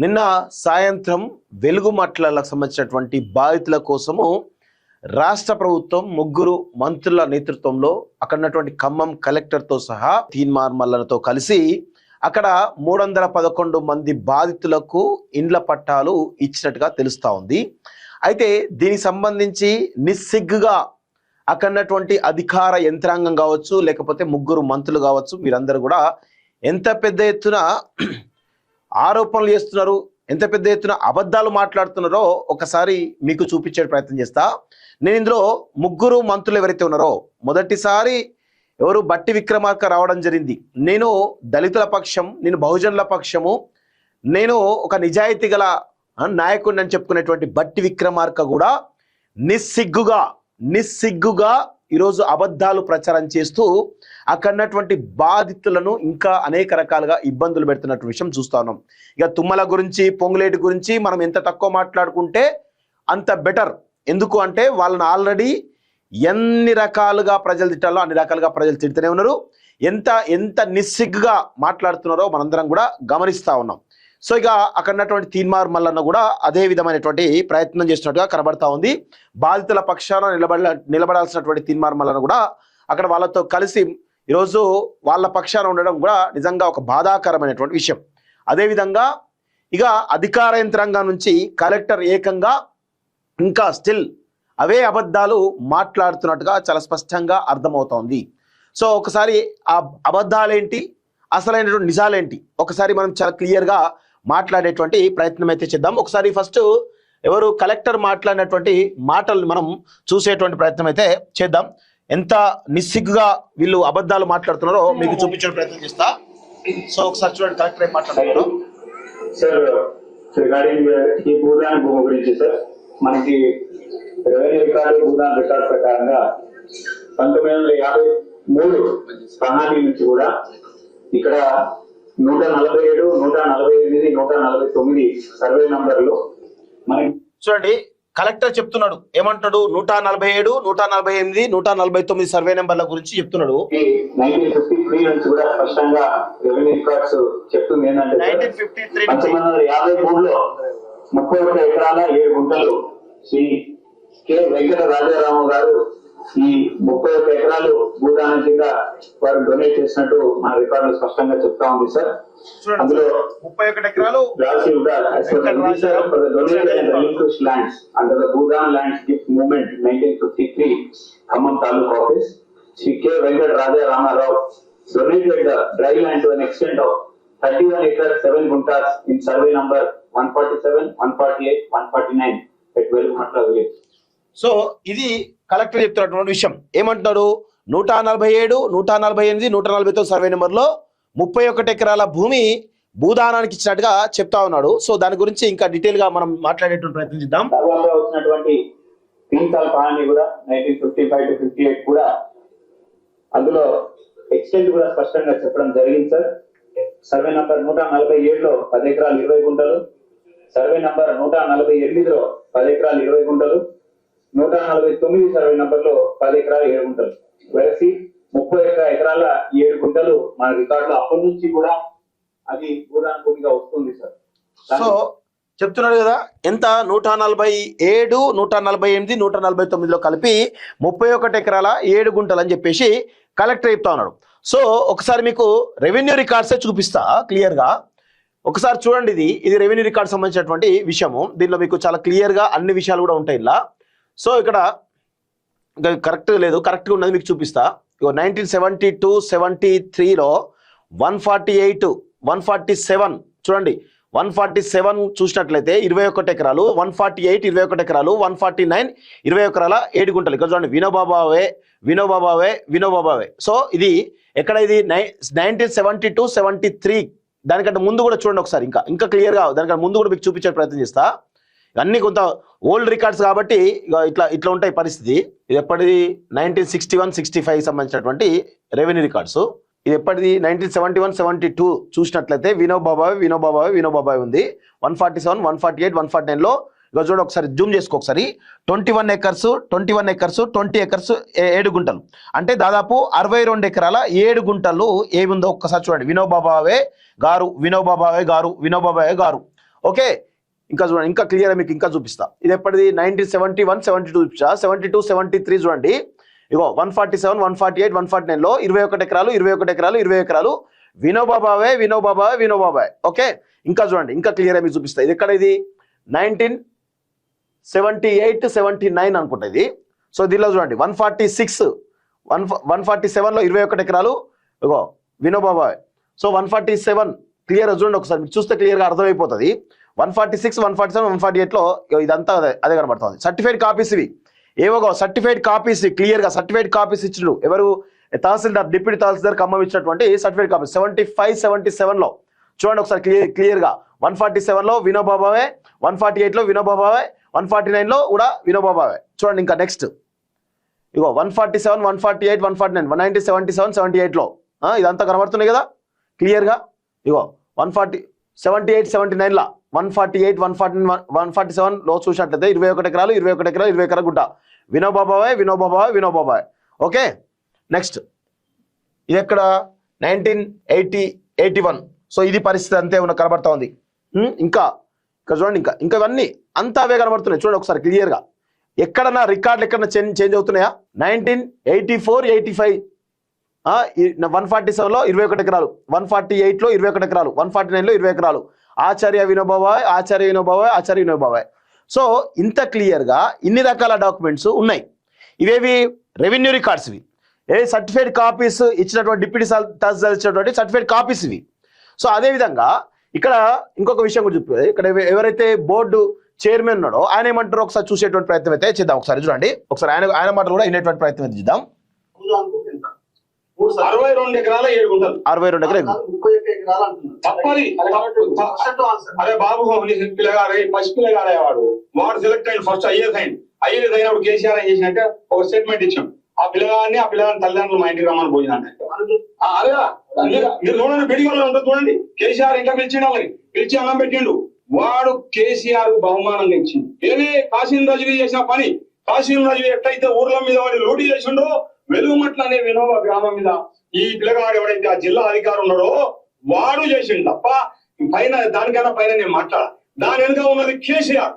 నిన్న సాయంత్రం వెలుగుమట్లకు సంబంధించినటువంటి బాధితుల కోసము రాష్ట్ర ప్రభుత్వం ముగ్గురు మంత్రుల నేతృత్వంలో అక్కడ ఉన్నటువంటి ఖమ్మం కలెక్టర్తో సహా తీన్మార్ మల్లనతో కలిసి అక్కడ 311 మంది బాధితులకు ఇండ్ల పట్టాలు ఇచ్చినట్టుగా తెలుస్తా ఉంది. అయితే దీనికి సంబంధించి నిస్సిగ్గుగా అక్కడ ఉన్నటువంటి అధికార యంత్రాంగం కావచ్చు, లేకపోతే ముగ్గురు మంత్రులు కావచ్చు, మీరందరూ కూడా ఎంత పెద్ద ఎత్తున ఆరోపణలు చేస్తున్నారు, ఎంత పెద్ద ఎత్తున అబద్ధాలు మాట్లాడుతున్నారో ఒకసారి మీకు చూపించే ప్రయత్నం చేస్తా. నేను ఇందులో ముగ్గురు మంత్రులు ఎవరైతే ఉన్నారో, మొదటిసారి ఎవరు బట్టి విక్రమార్క రావడం జరిగింది. నేను దళితుల పక్షం, నేను బహుజనుల పక్షము, నేను ఒక నిజాయితీ గల నాయకుడిని అని చెప్పుకునేటువంటి బట్టి విక్రమార్క కూడా నిస్సిగ్గుగా ఈరోజు అబద్ధాలు ప్రచారం చేస్తూ అక్కడున్నటువంటి బాధితులను ఇంకా అనేక రకాలుగా ఇబ్బందులు పెడుతున్నట్టు విషయం చూస్తా ఉన్నాం. ఇక తుమ్మల గురించి, పొంగులేటి గురించి మనం ఎంత తక్కువ మాట్లాడుకుంటే అంత బెటర్. ఎందుకు అంటే వాళ్ళని ఆల్రెడీ ఎన్ని రకాలుగా ప్రజలు తిట్టాలో అన్ని రకాలుగా ప్రజలు తిడుతూనే ఉన్నారు. ఎంత నిస్సిగ్గుగా మాట్లాడుతున్నారో మనందరం కూడా గమనిస్తూ ఉన్నాం. సో ఇక అక్కడ ఉన్నటువంటి తీన్మార్ మల్లన్న కూడా అదే విధమైనటువంటి ప్రయత్నం చేస్తున్నట్టుగా కనబడతా ఉంది. బాధితుల పక్షాన నిలబడాల్సినటువంటి తీన్మార్ మల్లన్న కూడా అక్కడ వాళ్ళతో కలిసి ఈరోజు వాళ్ళ పక్షాన ఉండడం కూడా నిజంగా ఒక బాధాకరమైనటువంటి విషయం. అదేవిధంగా ఇక అధికార యంత్రాంగం నుంచి కలెక్టర్ ఏకంగా ఇంకా స్టిల్ అవే అబద్ధాలు మాట్లాడుతున్నట్టుగా చాలా స్పష్టంగా అర్థమవుతోంది. సో ఒకసారి ఆ అబద్ధాలేంటి, అసలైనటువంటి నిజాలేంటి ఒకసారి మనం చాలా క్లియర్గా మాట్లాడేటువంటి ప్రయత్నం అయితే చేద్దాం. ఒకసారి ఫస్ట్ ఎవరు కలెక్టర్ మాట్లాడినటువంటి మాటలు మనం చూసేటువంటి ప్రయత్నం అయితే చేద్దాం. ఎంత నిస్సిగ్గుగా వీళ్ళు అబద్ధాలు మాట్లాడుతున్నారో మీకు చూపించే ప్రయత్నం చేస్తా. సో ఒకసారి చూడండి కలెక్టర్ ఏం మాట్లాడుతున్నారు. సార్ రిగార్డింగ్ ఈ భూదాన భూమి గురించి సార్, మనకి రెవెన్యూ రికార్డు భూదాన రికార్డు ప్రకారంగా 1953 ప్రణాళిక నుంచి కూడా ఇక్కడ 147, 148, 149 సర్వే నంబర్లు మనకి చూడండి. కలెక్టర్ చెప్తున్నాడు, ఏమంటాడు, 147, 148, 149 సర్వే నెంబర్ల గురించి చెప్తున్నాడు. 1953 నుంచి కూడా స్పష్టంగా రెవెన్యూ రికార్డ్స్ చెప్తుంది ఏంటంటే 1953లో 31 ఎకరాల 7 గుంటలు శ్రీ కె వెంకట రాజారాము గారు ఈ 31 ఎకరాలు భూదానం కింద వారు డొనేట్ చేసినట్టు మన రికార్డులు స్పష్టంగా చెప్తా ఉంది సార్. అందులో 31 ఎకరాలు రాసి lands under the Bhoodan lands gift movement 1953 Khammam taluka office Shri K Venkata Raja Ramarao donated the dry land to an extent of 31 acres 7 guntas in survey number 147, 148, 149 at Velugumatla village. So ఇది కలెక్టర్ చెప్తున్నటువంటి విషయం. ఏమంటున్నారు, 147, 148, 149 సర్వే నెంబర్లో 31 ఎకరాల భూమి భూదానానికి ఇచ్చినట్టుగా చెప్తా ఉన్నాడు. సో దాని గురించి ఇంకా డీటెయిల్ గా మనం మాట్లాడేటువంటి ప్రయత్నం చేద్దాం. తర్వాత వచ్చినటువంటి తీన్సాల్ పహాని కూడా 1955 to 58 కూడా అందులో ఎక్స్టెంట్ కూడా స్పష్టంగా చెప్పడం జరిగింది సార్. సర్వే నంబర్ 147లో 10 ఎకరాలు 20 గుంటలు, సర్వే నంబర్ 148లో 10 ఎకరాలు 20 గుంటలు, 149 సర్వే నంబర్ లో 10 ఎకరాలు 7 గుంటలు వెరసి 31 ఎకరాల 7 గుంటలు మన రికార్డులో అప్పటి నుంచి కూడా అది భూదాన భూమిగా వస్తుంది సార్. సో చెప్తున్నాడు కదా, ఎంత 147, 148, 149లో కలిపి 31 ఎకరాల 7 గుంటలు అని చెప్పేసి కలెక్టర్ చెప్తా ఉన్నాడు. సో ఒకసారి మీకు రెవెన్యూ రికార్డ్సే చూపిస్తా క్లియర్గా. ఒకసారి చూడండి, ఇది రెవెన్యూ రికార్డ్ సంబంధించినటువంటి విషయము. దీనిలో మీకు చాలా క్లియర్గా అన్ని విషయాలు కూడా ఉంటాయి ఇలా. సో ఇక్కడ కరెక్ట్గా లేదు, కరెక్ట్గా ఉన్నది మీకు చూపిస్తా. 1972-73లో 148, 147 చూడండి. 147 చూసినట్లయితే 21 ఎకరాలు, 148 21 ఎకరాలు, 149 20 ఎకరాల 7 గుంటలు. ఇక్కడ చూడండి, వినోబాబావే. సో ఇది ఎక్కడ, ఇది 1972-73. దానికంటే ముందు కూడా చూడండి ఒకసారి, ఇంకా క్లియర్గా దానికంటే ముందు కూడా మీకు చూపించే ప్రయత్నం చేస్తా. అన్ని కొంత ఓల్డ్ రికార్డ్స్ కాబట్టి ఇట్లా ఉంటాయి పరిస్థితి. ఇది ఎప్పటిది 1961-65 సంబంధించినటువంటి రెవెన్యూ రికార్డ్స్. ఇది ఎప్పటిది 1971-72 చూసినట్లయితే వినోబాబాయ్ ఉంది. 147, 148, 149లో ఇక చూడండి ఒకసారి జూమ్ చేసుకో ఒకసారి. 21 ఎకర్స్ 20 ఎకర్స్ 7 గుంటలు అంటే దాదాపు 62 ఎకరాల 7 గుంటలు ఏముందో ఒక్కసారి చూడండి. వినోబాబావే గారు ఓకే, ఇంకా చూడండి, ఇంకా క్లియర్ మీకు ఇంకా చూపిస్తా. ఇది ఎప్పటిది 1971, 72 చూపించా. 72, 73 చూడండి. ఇగో 147, 148, 149 లో 21 ఎకరాలు 21 ఎకరాలు 20 ఎకరాలు వినోబాబావే వినోబాబావే వినోబాబాయ్. ఓకే, ఇంకా చూడండి, ఇంకా క్లియర్ మీకు చూపిస్తా. ఇది ఎక్కడ, ఇది 1978, 79 అనుకుంటా ఇది. సో దీనిలో చూడండి 146, 147 లో 21 ఎకరాలు ఇగో వినోబాబాయ్. సో 147 క్లియర్ చూడండి ఒకసారి, మీకు చూస్తే క్లియర్గా అర్థమైపోతుంది. 146, 147, 148 లో ఇదంతా అదే కనబడుతుంది. సర్టిఫైడ్ కాపీస్ ఇవి ఏవో సర్టిఫైడ్ కాపీస్ క్లియర్గా సర్టిఫైడ్ కాపీస్ ఇచ్చిండు ఎవరు, తహసీల్దార్, డిప్యూటీ తహసీల్దార్ ఖమ్మం ఇచ్చినటువంటి సర్టిఫైడ్ కాపీస్. 75, 77 లో చూడండి ఒకసారి క్లియర్గా 147 లో వినోబాబావే, 148 లో వినోబాబావే, 149 లో కూడా వినోబాబావే. చూడండి ఇంకా నెక్స్ట్ ఇగో 147, 148, 149, 197, 78 లో ఇదంతా కనబడుతున్నాయి కదా క్లియర్గా. ఇగో 140, 78, 79 లా 148, 149, 147 లో చూసినట్లయితే 21 ఎకరాలు 21 ఎకరాలు 20 ఎకరాల గుట్ట వినోబాబావే వినోబాబావే వినోబాబాయ్. ఓకే, నెక్స్ట్ ఇది ఎక్కడ 1980, 81. సో ఇది పరిస్థితి అంతే ఉన్న కనబడతా ఉంది. ఇంకా ఇక్కడ చూడండి, ఇంకా ఇవన్నీ అంతా అవే కనబడుతున్నాయి. చూడండి ఒకసారి క్లియర్గా ఎక్కడన్నా రికార్డులు ఎక్కడన్నా చేంజ్ అవుతున్నాయా. 1984, 85 147 లో 21 ఎకరాలు, 148 లో 21 ఎకరాలు, 149 లో 20 ఎకరాలు ఆచార్య వినోబాబాయ్, ఆచార్య వినోబాబాయ్, ఆచార్య వినోబాబాయ్. సో ఇంత క్లియర్గా ఇన్ని రకాల డాక్యుమెంట్స్ ఉన్నాయి. ఇవేవి రెవెన్యూ రికార్డ్స్ ఇవి. సర్టిఫైడ్ కాపీస్ ఇచ్చినటువంటి డిప్యూటీ తహసీల్దార్ ఇచ్చినటువంటి సర్టిఫైడ్ కాపీస్ ఇవి. సో అదేవిధంగా ఇక్కడ ఇంకొక విషయం కూడా చెప్పేది, ఇక్కడ ఎవరైతే బోర్డు చైర్మన్ ఉన్నాడో ఆయన ఏమంటారో ఒకసారి చూసేటువంటి ప్రయత్నం అయితే చేద్దాం. ఒకసారి చూడండి, ఒకసారి ఆయన మాటలు కూడా వినేటువంటి ప్రయత్నం అయితే చేద్దాం. 62 ఎకరాల 7 గుంటలు, 62 ఎకరాలు, 31 ఎకరాలు అంటున్నారు. తప్పది. అరే బాబు పిల్లగాడే పసి పిల్లగాడే వాడు సెలెక్ట్ అయ్యి ఫస్ట్ ఐఏఎస్ అయినప్పుడు కేసీఆర్ ఏం చేసినట్టే ఒక స్టేట్మెంట్ ఇచ్చాం. ఆ పిల్లగాడిని తల్లిదండ్రులు మా ఇంటికి రమ్మని భోజనాన్ని. అదే మీరు చూడండి, బిడిగోలో ఉంటుంది చూడండి. కేసీఆర్ ఇంకా పిలిచిండు, వాళ్ళని పిలిచి అన్నం పెట్టిండు. వాడు కేసీఆర్ కు బహుమానంగా ఇచ్చింది. ఏదే కాసిం రజవీ చేసిన పని. కాసిం రజవీ ఎట్లయితే ఊర్ల మీద వాడి లూటీ చేసిండో వెలుగుమట్ల అనే వినోబా గ్రామం మీద ఈ పిల్లగాడు ఎవడైతే ఆ జిల్లా అధికారి ఉన్నాడో వాడు చేసిండు తప్ప పైన దానికన్నా పైన నేను మాట్లాడ. దాని వెనుక ఉన్నది కేసీఆర్.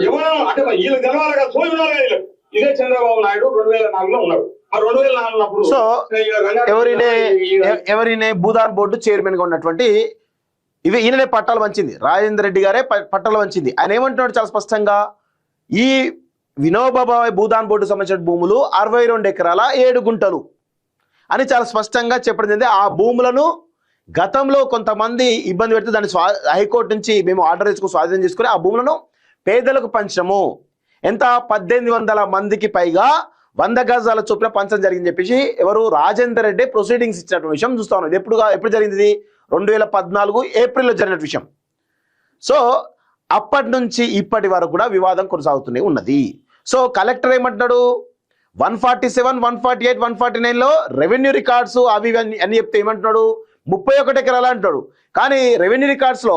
ఎవరో అంటే వీళ్ళకి తెలవాలి కదా, సోయి ఉండాలి కదా. ఇదే చంద్రబాబు నాయుడు 2004 ఉన్నాడు. ఆ 2004 ఉన్నప్పుడు సో ఎవరినే భూదాన్ బోర్డు చైర్మన్ గా ఉన్నటువంటి ఈయననే పట్టాలు వంచింది, రాజేందర్ రెడ్డి గారే పట్టాలు వంచింది. ఆయన ఏమంటున్నాడు చాలా స్పష్టంగా, ఈ వినోబాబాయ్ భూదాన్ బోర్డు సంబంధించిన భూములు 62 ఎకరాల 7 గుంటలు అని చాలా స్పష్టంగా చెప్పడం జరిగింది. ఆ భూములను గతంలో కొంతమంది ఇబ్బంది పెడితే దాన్ని హైకోర్టు నుంచి మేము ఆర్డర్ చేసుకుని స్వాధీనం చేసుకుని ఆ భూములను పేదలకు పంచము. ఎంత 1800 మందికి పైగా 100 గజాల చొప్పున పంచడం జరిగింది చెప్పేసి ఎవరు రాజేందర్ రెడ్డి ప్రొసీడింగ్స్ ఇచ్చినటువంటి విషయం చూస్తా ఉన్నాం. ఎప్పుడు జరిగింది, 2014 ఏప్రిల్లో జరిగిన విషయం. సో అప్పటి నుంచి ఇప్పటి వరకు కూడా వివాదం కొనసాగుతూనే ఉన్నది. సో కలెక్టర్ ఏమంటున్నాడు, 147, 148, 149 లో రెవెన్యూ రికార్డ్స్ అవి అని చెప్తే ఏమంటున్నాడు 31 ఎకరాలు అంటాడు. కానీ రెవెన్యూ రికార్డ్స్ లో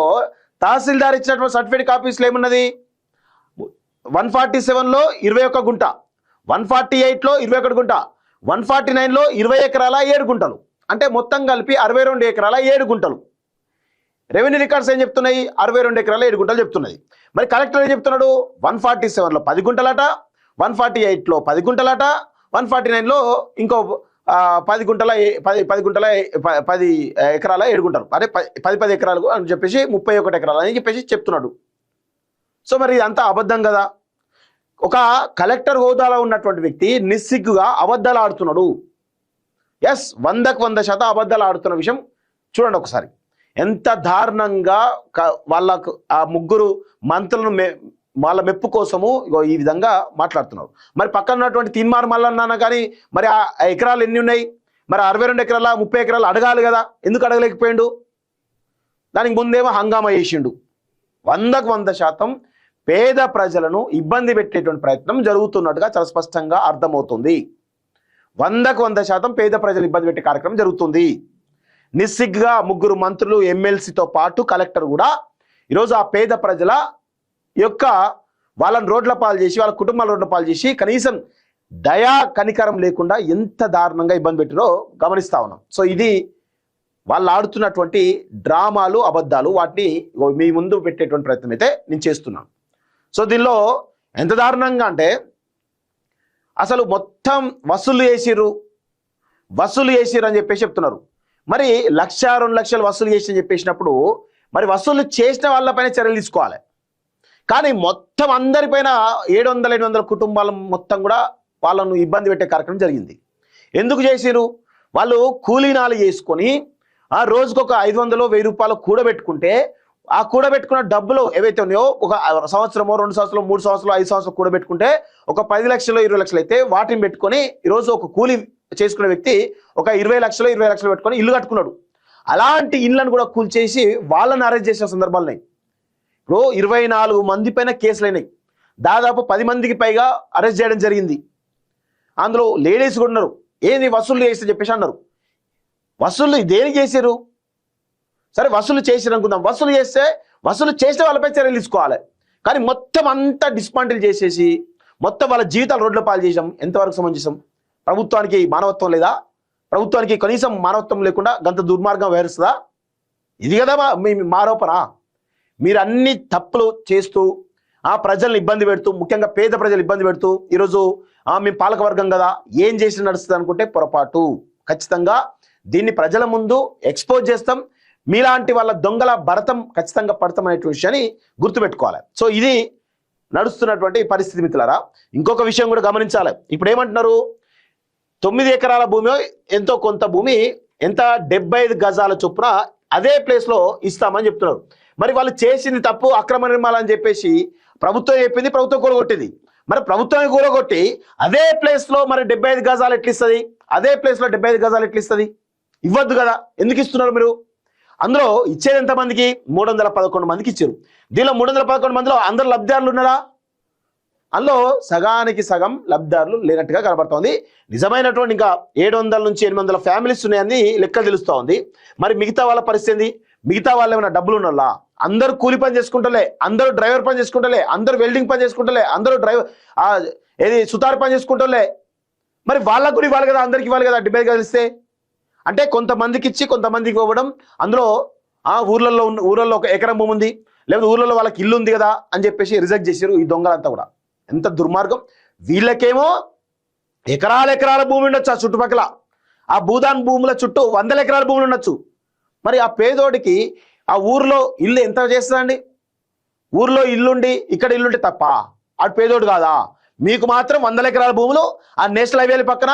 తహసీల్దార్ ఇచ్చినటువంటి సర్టిఫైడ్ కాపీస్లో ఏమున్నది, 147 లో 21 గుంట, 148 లో 21 గుంట, 149 లో 20 ఎకరాల 7 గుంటలు, అంటే మొత్తం కలిపి 62 ఎకరాల 7 గుంటలు. రెవెన్యూ రికార్డ్స్ ఏం చెప్తున్నాయి, 62 ఎకరాల 7 గుంటలు చెప్తున్నది. మరి కలెక్టర్ ఏం చెప్తున్నాడు, 147 లో 10 గుంటలట, 148 లో 10 గుంటలట, 149 లో ఇంకో 10 ఎకరాల 7 గుంటలు, అదే 10 ఎకరాలు అని చెప్పేసి 31 ఎకరాలు అని చెప్పేసి చెప్తున్నాడు. సో మరి ఇదంతా అబద్ధం కదా. ఒక కలెక్టర్ హోదాలో ఉన్నటువంటి వ్యక్తి నిస్సిగ్గుగా అబద్ధాలు ఆడుతున్నాడు. ఎస్, 100% అబద్ధాలు ఆడుతున్న విషయం చూడండి ఒకసారి. ఎంత దారుణంగా వాళ్ళకు ఆ ముగ్గురు మంత్రులను వాళ్ళ మెప్పు కోసము ఈ విధంగా మాట్లాడుతున్నారు. మరి పక్కన ఉన్నటువంటి తీన్మార్ మల్లన్న కానీ మరి ఆ ఎకరాలు ఎన్ని ఉన్నాయి, మరి 62 ఎకరాల 30 ఎకరాలు అడగాలి కదా, ఎందుకు అడగలేకపోయిండు? దానికి ముందేమో హంగామా చేసిండు. 100% పేద ప్రజలను ఇబ్బంది పెట్టేటువంటి ప్రయత్నం జరుగుతున్నట్టుగా చాలా స్పష్టంగా అర్థమవుతుంది. 100% పేద ప్రజలు ఇబ్బంది పెట్టే కార్యక్రమం జరుగుతుంది. నిస్సిగ్గుగా ముగ్గురు మంత్రులు ఎమ్మెల్సీతో పాటు కలెక్టర్ కూడా ఈరోజు ఆ పేద ప్రజల యొక్క వాళ్ళని రోడ్ల పాలు చేసి వాళ్ళ కుటుంబాల రోడ్ల పాలు చేసి కనీసం దయా కనికరం లేకుండా ఎంత దారుణంగా ఇబ్బంది పెట్టారో గమనిస్తా ఉన్నాం. సో ఇది వాళ్ళు ఆడుతున్నటువంటి డ్రామాలు అబద్ధాలు వాటిని మీ ముందు పెట్టేటువంటి ప్రయత్నం అయితే నేను చేస్తున్నాను. సో దీనిలో ఎంత దారుణంగా అంటే అసలు మొత్తం వసూలు చేసిర్రు అని చెప్పేసి చెప్తున్నారు. మరి 1,00,000 2 లక్షలు వసూలు చేసి అని చెప్పేసినప్పుడు మరి వసూలు చేసిన వాళ్ళపైన చర్యలు తీసుకోవాలి. కానీ మొత్తం అందరిపైన 700 కుటుంబాల మొత్తం కూడా వాళ్ళను ఇబ్బంది పెట్టే కార్యక్రమం జరిగింది. ఎందుకు చేసిరు? వాళ్ళు కూలీనాలు చేసుకొని ఆ రోజుకు ఒక 500 1000 రూపాయలు కూడబెట్టుకుంటే ఆ కూడబెట్టుకున్న డబ్బులు ఏవైతే ఉన్నాయో ఒక సంవత్సరమో 2 సంవత్సరాలు 3 సంవత్సరాలు 5 సంవత్సరాలు కూడబెట్టుకుంటే ఒక 10 లక్షలు 20 లక్షలు అయితే వాటిని పెట్టుకొని ఈరోజు ఒక కూలీ చేసుకునే వ్యక్తి ఒక 20 లక్షలు పెట్టుకొని ఇల్లు కట్టుకున్నాడు. అలాంటి ఇళ్ళను కూడా కూల్చేసి వాళ్ళని అరెస్ట్ చేసిన సందర్భాలు ఉన్నాయి. ఇప్పుడు 24 మంది పైన కేసులు అయినాయి. దాదాపు 10 మందికి పైగా అరెస్ట్ చేయడం జరిగింది. అందులో లేడీస్ కూడా ఉన్నారు. ఏంది వసూలు చేస్తే చెప్పేసి అన్నారు. వసూలు దేనికి చేశారు? సరే వసూలు చేసి అనుకుందాం. వసూలు చేసే వాళ్ళపై చర్యలు తీసుకోవాలి. కానీ మొత్తం అంతా డిస్మాంటిల్ చేసేసి మొత్తం వాళ్ళ జీవితాలు రోడ్ల పాలు చేసాం. ఎంతవరకు సమంజసం? ప్రభుత్వానికి మానవత్వం లేదా? ప్రభుత్వానికి కనీసం మానవత్వం లేకుండా గంత దుర్మార్గం వ్యవహరిస్తుందా? ఇది కదా మీ ఆరోపణ. మీరు అన్ని తప్పులు చేస్తూ ఆ ప్రజల్ని ఇబ్బంది పెడుతూ, ముఖ్యంగా పేద ప్రజలు ఇబ్బంది పెడుతూ ఈరోజు మేము పాలకవర్గం కదా ఏం చేసి నడుస్తుంది అనుకుంటే పొరపాటు. ఖచ్చితంగా దీన్ని ప్రజల ముందు ఎక్స్పోజ్ చేస్తాం. మీలాంటి వాళ్ళ దొంగల భరతం ఖచ్చితంగా పడతాం అనేటువంటి విషయాన్ని గుర్తుపెట్టుకోవాలి. సో ఇది నడుస్తున్నటువంటి పరిస్థితి మిత్రులారా. ఇంకొక విషయం కూడా గమనించాలి. ఇప్పుడు ఏమంటున్నారు? 9 ఎకరాల భూమి ఎంతో కొంత భూమి ఎంత 75 గజాల చొప్పున అదే ప్లేస్లో ఇస్తామని చెప్తున్నారు. మరి వాళ్ళు చేసింది తప్పు, అక్రమ నిర్మాణం అని చెప్పేసి ప్రభుత్వం చెప్పింది, ప్రభుత్వం కూడగొట్టింది. మరి ప్రభుత్వాన్ని కూడగొట్టి అదే ప్లేస్లో మరి 75 గజాలు ఎట్లా ఇస్తుంది? అదే ప్లేస్లో 75 గజాలు ఎట్లా ఇస్తుంది? ఇవ్వద్దు కదా. ఎందుకు ఇస్తున్నారు మీరు? అందులో ఇచ్చేది ఎంతమందికి? 311 మందికి ఇచ్చారు. దీనిలో 311 మందిలో అందరు లబ్ధిదారులు ఉన్నారా? అందులో సగానికి సగం లబ్ధిదారులు లేనట్టుగా కనబడుతోంది. నిజమైనటువంటి ఇంకా 700 నుంచి 800 ఫ్యామిలీస్ ఉన్నాయని లెక్క తెలుస్తూ ఉంది. మరి మిగతా వాళ్ళ పరిస్థితి ఏంది? మిగతా వాళ్ళు ఏమైనా డబ్బులు ఉన్నోళ్ళా? అందరూ కూలి పని చేసుకుంటలే, అందరూ డ్రైవర్ పని చేసుకుంటలే, అందరూ వెల్డింగ్ పని చేసుకుంటలే, అందరూ సుతారు పని చేసుకుంటలే. మరి వాళ్ళకు కూడా ఇవ్వాలి కదా, అందరికి ఇవ్వాలి కదా 70 గజాలు. అంటే కొంతమందికి ఇచ్చి కొంతమందికి ఇవ్వడం. అందులో ఊర్లలో ఒక ఎకరం భూమి ఉంది, లేకపోతే ఊర్లలో వాళ్ళకి ఇల్లు ఉంది కదా అని చెప్పేసి రిజెక్ట్ చేశారు ఈ దొంగలంతా కూడా. ఎంత దుర్మార్గం! వీళ్ళకేమో ఎకరాల భూమి ఉండొచ్చు ఆ చుట్టుపక్కల. ఆ భూదాన్ భూముల చుట్టూ 100 ఎకరాల భూములు ఉండొచ్చు. మరి ఆ పేదోడికి ఆ ఊర్లో ఇల్లు ఎంత చేస్తుందండి? ఊర్లో ఇల్లుండి ఇక్కడ ఇల్లుంటే తప్ప ఆ పేదోడు కాదా? మీకు మాత్రం 100 ఎకరాల భూములు ఆ నేషనల్ హైవేల పక్కన,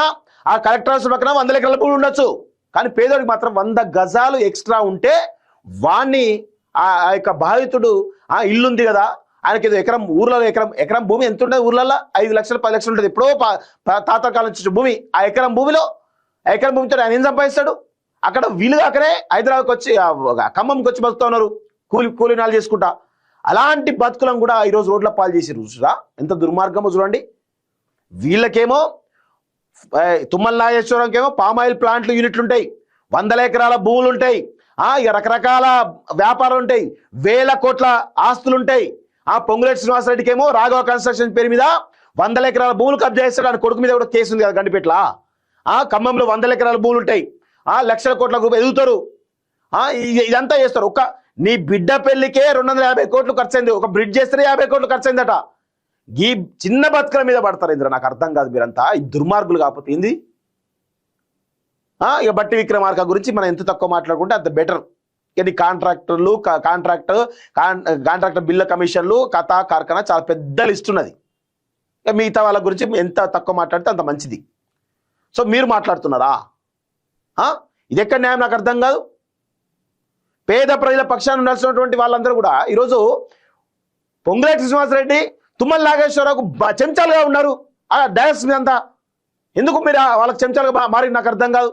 ఆ కలెక్టర్ హౌస్ పక్కన 100 ఎకరాల భూములు ఉండొచ్చు. కానీ పేదోడికి మాత్రం 100 గజాలు ఎక్స్ట్రా ఉంటే వాణ్ణి ఆ యొక్క బాధితుడు ఆ ఇల్లుంది కదా, ఆయనకి ఏదో ఊర్లలో ఎకరం భూమి ఎంత ఉంటుంది? ఊర్లలో 5 లక్షలు 10 లక్షలు ఉంటుంది. ఎప్పుడో తాత కాలం నుంచి భూమి. ఆ ఎకరం భూమితో ఆయన ఏం సంపాదిస్తాడు? అక్కడ వీలు కాకనే హైదరాబాద్కి వచ్చి ఖమ్మంకి వచ్చి బతుకుతా ఉన్నారు కూలీనాలు చేసుకుంటా. అలాంటి బతుకులను కూడా ఈరోజు రోడ్ల పాలు చేసి చూసురా ఎంత దుర్మార్గమో చూడండి. వీళ్ళకేమో తుమ్మల నాగేశ్వరంకేమో పామాయిల్ ప్లాంట్లు యూనిట్లు ఉంటాయి, 100 ఎకరాల భూములు ఉంటాయి, ఇక రకరకాల వ్యాపారాలు ఉంటాయి, 1000 కోట్ల ఆస్తులు ఉంటాయి. పొంగులేటి శ్రీనివాసరెడ్డికి ఏమో రాఘవ కన్స్ట్రక్షన్ పేరు మీద 100 ఎకరాల భూములు కబ్జా చేస్తాడు. ఆయన కొడుకు మీద కూడా కేసు ఉంది కదా గండిపేట్ల. ఖమ్మంలో 100 ఎకరాల భూములు ఉంటాయి, లక్షల కోట్ల రూపాయలు ఎదుగుతారు. ఇదంతా చేస్తారు. నీ బిడ్డ పెళ్లికే 250 కోట్లు ఖర్చు అయింది. ఒక బ్రిడ్జ్ చేస్తే 50 కోట్లు ఖర్చు అయిందట. ఈ చిన్న బతుకుల మీద పడతారు ఇంద్ర. నాకు అర్థం కాదు మీరంతా ఈ దుర్మార్గులు. కాకపోతే ఏంది? ఇక బట్టి విక్రమార్క గురించి మనం ఎంత తక్కువ మాట్లాడుకుంటే అంత బెటర్. ఇక కాంట్రాక్టర్ బిల్ల కమిషన్లు కథా కార్ఖానా చాలా పెద్ద లిస్ట్ ఉన్నది. ఇక మిగతా వాళ్ళ గురించి ఎంత తక్కువ మాట్లాడితే అంత మంచిది. సో మీరు మాట్లాడుతున్నారా? ఇది ఎక్కడ న్యాయం? నాకు అర్థం కాదు. పేద ప్రజల పక్షాన్ని ఉండాల్సినటువంటి వాళ్ళందరూ కూడా ఈరోజు పొంగులేటి శ్రీనివాసరెడ్డి, తుమ్మల నాగేశ్వరరావుకు చెంచాలుగా ఉన్నారు ఆ డయాస్ మీద అంతా. ఎందుకు మీరు వాళ్ళకి చెంచాలుగా మారి నాకు అర్థం కాదు.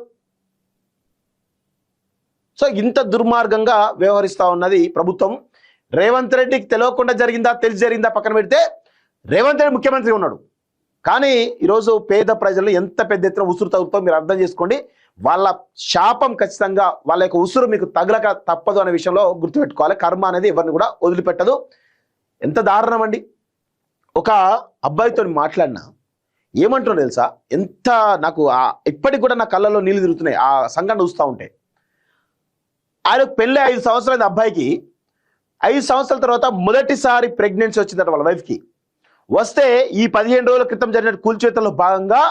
సో ఇంత దుర్మార్గంగా వ్యవహరిస్తూ ఉన్నది ప్రభుత్వం. రేవంత్ రెడ్డికి తెలియకుండా జరిగిందా తెలిసి జరిగిందా పక్కన పెడితే రేవంత్ రెడ్డి ముఖ్యమంత్రి ఉన్నాడు. కానీ ఈరోజు పేద ప్రజలు ఎంత పెద్ద ఎత్తున ఉసురు తగులుతో మీరు అర్థం చేసుకోండి. వాళ్ళ శాపం ఖచ్చితంగా వాళ్ళ యొక్క ఉసురు మీకు తగలక తప్పదు అనే విషయంలో గుర్తుపెట్టుకోవాలి. కర్మ అనేది ఎవరిని కూడా వదిలిపెట్టదు. ఎంత దారుణం అండి. ఒక అబ్బాయితో మాట్లాడినా ఏమంటున్నాడు తెలుసా? ఎంత నాకు ఇప్పటికి కూడా నా కళ్ళల్లో నీళ్ళు తిరుగుతున్నాయి ఆ సంఘటన చూస్తూ ఉంటే. ఆయనకు పెళ్ళి 5 సంవత్సరాల అబ్బాయికి 5 సంవత్సరాల తర్వాత మొదటిసారి ప్రెగ్నెన్సీ వచ్చిందట వాళ్ళ వైఫ్కి. వస్తే ఈ 15 రోజుల క్రితం జరిగిన కూల్చివేతల్లో భాగంగా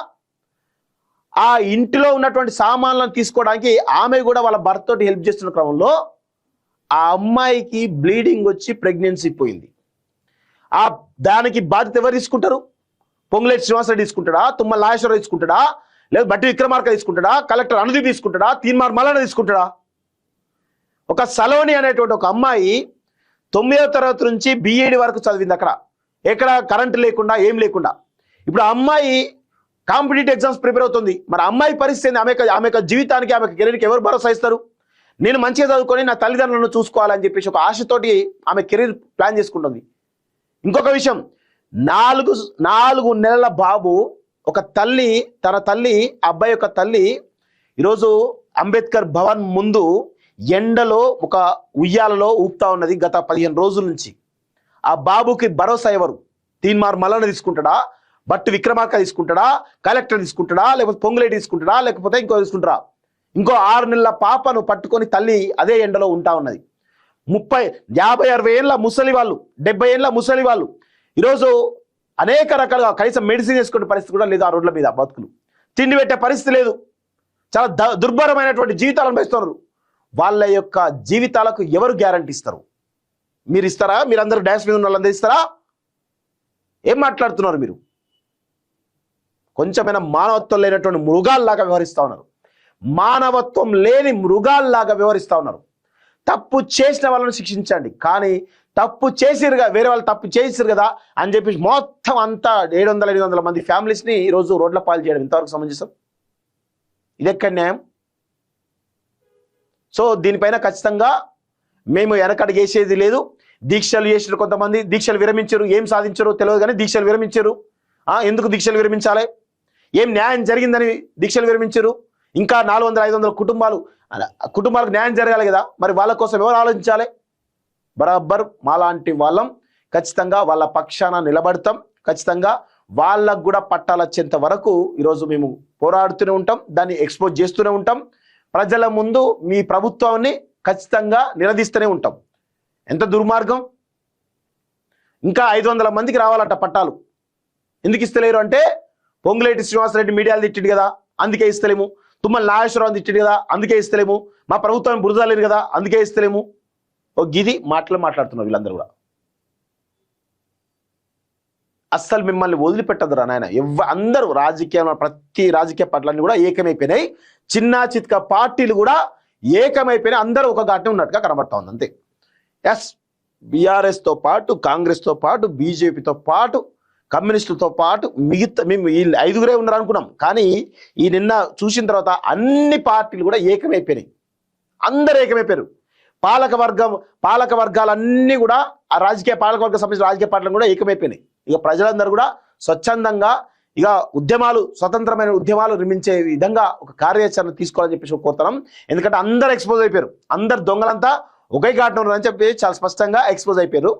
ఆ ఇంటిలో ఉన్నటువంటి సామాన్లను తీసుకోవడానికి ఆమె కూడా వాళ్ళ భర్త తోటి హెల్ప్ చేస్తున్న క్రమంలో ఆ అమ్మాయికి బ్లీడింగ్ వచ్చి ప్రెగ్నెన్సీ పోయింది. ఆ దానికి బాధ్యత ఎవరు తీసుకుంటారు? పొంగులేటి శ్రీనివాసరెడ్డి తీసుకుంటాడా, తుమ్మల నాగేశ్వరరావు తీసుకుంటాడా, లేదా బట్టి విక్రమార్క తీసుకుంటాడా, కలెక్టర్ అనుదీప్ తీసుకుంటాడా, తీన్మార్ మల్లన్న తీసుకుంటాడా? ఒక సలోని అనేటువంటి ఒక అమ్మాయి 9వ తరగతి నుంచి బిఈడి వరకు చదివింది. అక్కడ ఎక్కడ కరెంటు లేకుండా ఏం లేకుండా. ఇప్పుడు ఆ అమ్మాయి కాంపిటేటివ్ ఎగ్జామ్స్ ప్రిపేర్ అవుతుంది. మరి అమ్మాయి పరిస్థితి ఆమె యొక్క జీవితానికి, ఆమె కెరీర్కి ఎవరు భరోసా ఇస్తారు? నేను మంచిగా చదువుకొని నా తల్లిదండ్రులను చూసుకోవాలని చెప్పేసి ఒక ఆశతోటి ఆమె కెరీర్ ప్లాన్ చేసుకుంటుంది. ఇంకొక విషయం, 4 నెలల బాబు, ఒక తల్లి, తన తల్లి, అబ్బాయి యొక్క తల్లి ఈరోజు అంబేద్కర్ భవన్ ముందు ఎండలో ఒక ఉయ్యాలలో ఊపుతా ఉన్నది గత 15 రోజుల నుంచి. ఆ బాబుకి భరోసా ఎవరు? తీన్మార్ మల్లన్న తీసుకుంటాడా, బట్టి విక్రమార్క తీసుకుంటాడా, కలెక్టర్ తీసుకుంటాడా, లేకపోతే పొంగులేటి తీసుకుంటాడా, లేకపోతే ఇంకో తీసుకుంటారా? ఇంకో 6 నెలల పాపను పట్టుకొని తల్లి అదే ఎండలో ఉంటా ఉన్నది. 30, 50, 60 ఏళ్ళ ముసలి వాళ్ళు, 70 ఏళ్ళ ముసలి వాళ్ళు ఈరోజు అనేక రకాలుగా కనీసం మెడిసిన్ వేసుకునే పరిస్థితి కూడా లేదు. ఆ రోడ్ల మీద బతుకులు, తిండి పెట్టే పరిస్థితి లేదు. చాలా దుర్భరమైనటువంటి జీవితాలు అనుభవిస్తున్నారు. వాళ్ళ యొక్క జీవితాలకు ఎవరు గ్యారంటీ ఇస్తారు? మీరు ఇస్తారా? మీరందరూ డాన్స్ మీద ఉన్న వాళ్ళందరూ ఇస్తారా? ఏం మాట్లాడుతున్నారు మీరు? కొంచెమైనా మానవత్వం లేనటువంటి మృగాల్లాగా వ్యవహరిస్తూ ఉన్నారు. మానవత్వం లేని మృగాల్లాగా వ్యవహరిస్తూ ఉన్నారు. తప్పు చేసిన వాళ్ళని శిక్షించండి, కానీ తప్పు చేసిరుగా వేరే వాళ్ళు తప్పు చేసిరు కదా అని చెప్పి మొత్తం అంతా 700-800 మంది ఫ్యామిలీస్ని ఈరోజు రోడ్ల పాలు చేయడం ఇంతవరకు సమంజసం? ఇదెక్కడ న్యాయం? సో దీనిపైన ఖచ్చితంగా మేము వెనకడుగేసేది లేదు. దీక్షలు చేసిన కొంతమంది దీక్షలు విరమించరు, ఏం సాధించరు తెలియదు, కానీ దీక్షలు విరమించరు. ఎందుకు దీక్షలు విరమించాలి? ఏం న్యాయం జరిగిందని దీక్షలు విరమించరు? ఇంకా 400-500 కుటుంబాలకు న్యాయం జరగాలి కదా, మరి వాళ్ళ కోసం ఎవరు ఆలోచించాలి? బరాబర్ మాలాంటి వాళ్ళం ఖచ్చితంగా వాళ్ళ పక్షాన నిలబడతాం. ఖచ్చితంగా వాళ్ళకు కూడా పట్టాలు వచ్చేంత వరకు ఈరోజు మేము పోరాడుతూనే ఉంటాం, దాన్ని ఎక్స్పోజ్ చేస్తూనే ఉంటాం. ప్రజల ముందు మీ ప్రభుత్వాన్ని ఖచ్చితంగా నిలదీస్తూనే ఉంటాం. ఎంత దుర్మార్గం! ఇంకా 500 మందికి రావాలట పట్టాలు. ఎందుకు ఇస్తలేరు అంటే పొంగులేటి శ్రీనివాసరెడ్డి మీడియాలు తిట్టిడు కదా, అందుకే ఇస్తలేము. తుమ్మల నాగేశ్వరరావు తిట్టిడు కదా, అందుకే ఇస్తలేము. మా ప్రభుత్వాన్ని బురదలేరు కదా, అందుకే ఇస్తలేము. ఓ గిది మాట్లాడుతున్నారు వీళ్ళందరూ కూడా. అస్సలు మిమ్మల్ని వదిలిపెట్టదురా నాయన. అందరూ రాజకీయ, ప్రతి రాజకీయ పార్టీలన్నీ కూడా ఏకమైపోయినాయి. చిన్న చిత్క పార్టీలు కూడా ఏకమైపోయినాయి. అందరూ ఒక ఘాటనే ఉన్నట్టుగా కనబడతా ఉంది అంతే. ఎస్, బీఆర్ఎస్తో పాటు, కాంగ్రెస్తో పాటు, బీజేపీతో పాటు, కమ్యూనిస్టులతో పాటు మిగతా మేము ఈ 5గురే ఉన్నారు అనుకున్నాం, కానీ ఈ నిన్న చూసిన తర్వాత అన్ని పార్టీలు కూడా ఏకమైపోయినాయి. అందరూ ఏకమైపోయారు. పాలక వర్గాలన్నీ కూడా ఆ పాలకవర్గ సంబంధించిన రాజకీయ పార్టీలు కూడా ఏకమైపోయినాయి. ఇక ప్రజలందరూ కూడా స్వచ్ఛందంగా ఇక స్వతంత్రమైన ఉద్యమాలు నిర్మించే విధంగా ఒక కార్యాచరణ తీసుకోవాలని చెప్పేసి కోరుతున్నాం. ఎందుకంటే అందరు ఎక్స్పోజ్ అయిపోయారు. అందరు దొంగలంతా ఒకే ఘాటన ఉన్నారని చెప్పి చాలా స్పష్టంగా ఎక్స్పోజ్ అయిపోయారు.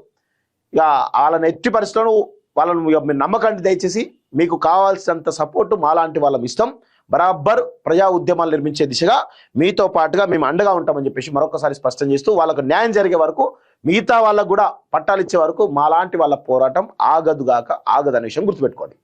ఇక వాళ్ళని ఎట్టి పరిస్థితులను వాళ్ళను మీరు నమ్మకండి. దయచేసి మీకు కావాల్సినంత సపోర్టు మాలాంటి వాళ్ళం ఇస్తాం. బరాబర్ ప్రజా ఉద్యమాలు నిర్మించే దిశగా మీతో పాటుగా మేము అండగా ఉంటామని చెప్పేసి మరొకసారి స్పష్టం చేస్తూ, వాళ్ళకు న్యాయం జరిగే వరకు, మిగతా వాళ్ళకు కూడా పట్టాలు ఇచ్చే వరకు మాలాంటి వాళ్ళ పోరాటం ఆగదుగాక ఆగదనే విషయం గుర్తుపెట్టుకోండి.